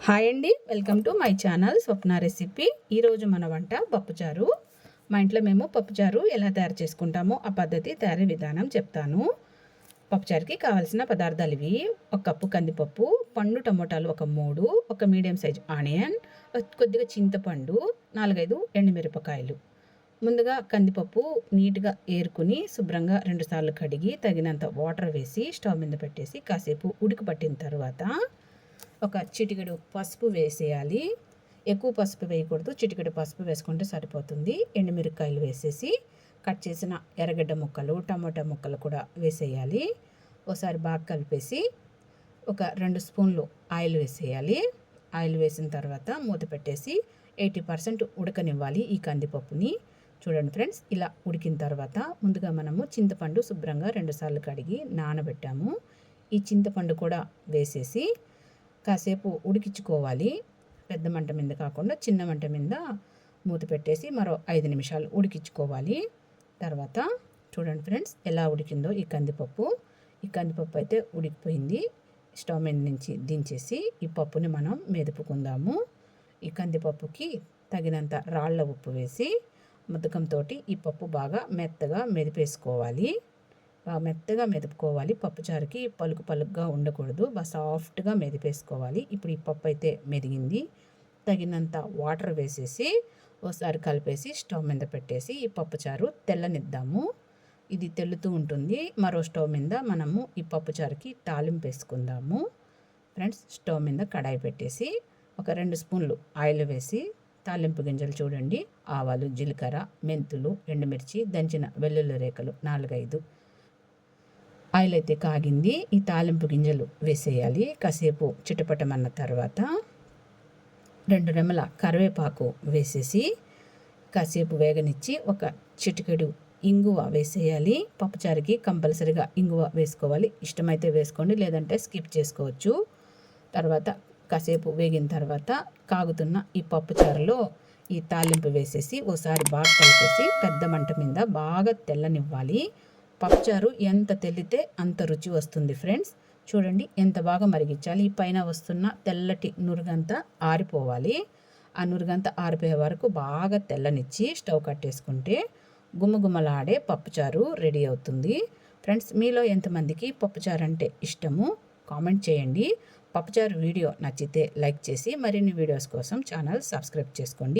Hi అండి, welcome to my channel Swapna recipe. ఈరోజు మన వంట పప్పుచారు. మా ఇంట్లో మేము పప్పుచారు ఎలా తయారు చేసుకుంటామో ఆ పద్ధతి తయారీ విధానం చెప్తాను. పప్పుచారుకి కావాల్సిన పదార్థాలు ఇవి: 1 కప్పు కందిపప్పు, పండు టమోటాలు 3, ఒక మీడియం సైజ్ ఆనియన్, కొద్దిగా చింతపండు, 4-5 ఎండుమిరపకాయలు. ముందుగా కందిపప్పు నీట్గా ఏరుకుని శుభ్రంగా 2 సార్లు కడిగి తగినంత వాటర్ వేసి స్టవ్ మీద పెట్టేసి కాసేపు ఉడికి పట్టిన తర్వాత ఒక చిటికెడు పసుపు వేసేయాలి. ఎక్కువ పసుపు వేయకూడదు, చిటికెడు పసుపు వేసుకుంటే సరిపోతుంది. ఎండుమిరపకాయలు వేసేసి కట్ చేసిన ఎర్రగడ్డ ముక్కలు, టమాటా ముక్కలు కూడా వేసేయాలి. ఒకసారి బాగా కలిపేసి ఒక 2 స్పూన్లు ఆయిల్ వేసేయాలి. ఆయిల్ వేసిన తర్వాత మూత పెట్టేసి 80% ఉడకనివ్వాలి ఈ కందిపప్పుని. చూడండి ఫ్రెండ్స్, ఇలా ఉడికిన తర్వాత ముందుగా మనము చింతపండు శుభ్రంగా 2 సార్లు కడిగి నానబెట్టాము. ఈ చింతపండు కూడా వేసేసి కాసేపు ఉడికించుకోవాలి. పెద్ద మంట మీద కాకుండా చిన్న మంట మీద మూత పెట్టేసి మరో 5 నిమిషాలు ఉడికించుకోవాలి. తర్వాత చూడండి ఫ్రెండ్స్, ఎలా ఉడికిందో ఈ కందిపప్పు. ఈ కందిపప్పు అయితే ఉడికిపోయింది. స్టవ్ మీద నుంచి దించేసి ఈ పప్పుని మనం మెదుపుకుందాము. ఈ కందిపప్పుకి తగినంత రాళ్ళ ఉప్పు వేసి ముద్దకంతో ఈ పప్పు బాగా మెత్తగా మెదిపేసుకోవాలి. బాగా మెత్తగా మెదుపుకోవాలి. పప్పుచారుకి పలుకు పలుకుగా ఉండకూడదు, బాగా సాఫ్ట్గా మెదిపేసుకోవాలి. ఇప్పుడు ఈ పప్పు అయితే మెదిగింది. తగినంత వాటర్ వేసేసి ఒకసారి కలిపేసి స్టవ్ మీద పెట్టేసి ఈ పప్పుచారు తెల్లనిద్దాము. ఇది తెల్లుతూ ఉంటుంది. మరో స్టవ్ మీద మనము ఈ పప్పుచారుకి తాలింపు వేసుకుందాము. ఫ్రెండ్స్, స్టవ్ మీద కడాయి పెట్టేసి ఒక 2 స్పూన్లు ఆయిల్ వేసి తాలింపు గింజలు చూడండి: ఆవాలు, జీలకర్ర, మెంతులు, ఎండుమిర్చి, దంచిన వెల్లుల్లి రేఖలు 4-5. ఆయిల్ అయితే కాగింది. ఈ తాలింపు గింజలు వేసేయాలి. కాసేపు చిటపటమన్న తర్వాత 2 రెమ్మల కరివేపాకు వేసేసి కాసేపు వేగనిచ్చి ఒక చిటికెడు ఇంగువ వేసేయాలి. పప్పుచారుకి కంపల్సరీగా ఇంగువ వేసుకోవాలి. ఇష్టమైతే వేసుకోండి, లేదంటే స్కిప్ చేసుకోవచ్చు. తర్వాత కాసేపు వేగిన తర్వాత కాగుతున్న ఈ పప్పుచారులో ఈ తాలింపు వేసేసి ఒకసారి బాగా కలిపేసి పెద్ద మంట మీద బాగా తెల్లనివ్వాలి. పప్పుచారు ఎంత తెల్లితే అంత రుచి వస్తుంది ఫ్రెండ్స్. చూడండి ఎంత బాగా మరిగించాలి. ఈ పైన వస్తున్న తెల్లటి నురుగంతా ఆరిపోవాలి. ఆ నురుగంతా ఆరిపోయే వరకు బాగా తెల్లనిచ్చి స్టవ్ కట్టేసుకుంటే గుమగుమలాడే పప్పుచారు రెడీ అవుతుంది. ఫ్రెండ్స్, మీలో ఎంతమందికి పప్పుచారు అంటే ఇష్టము కామెంట్ చేయండి. పప్పుచారు వీడియో నచ్చితే లైక్ చేసి మరిన్ని వీడియోస్ కోసం ఛానల్ సబ్స్క్రైబ్ చేసుకోండి.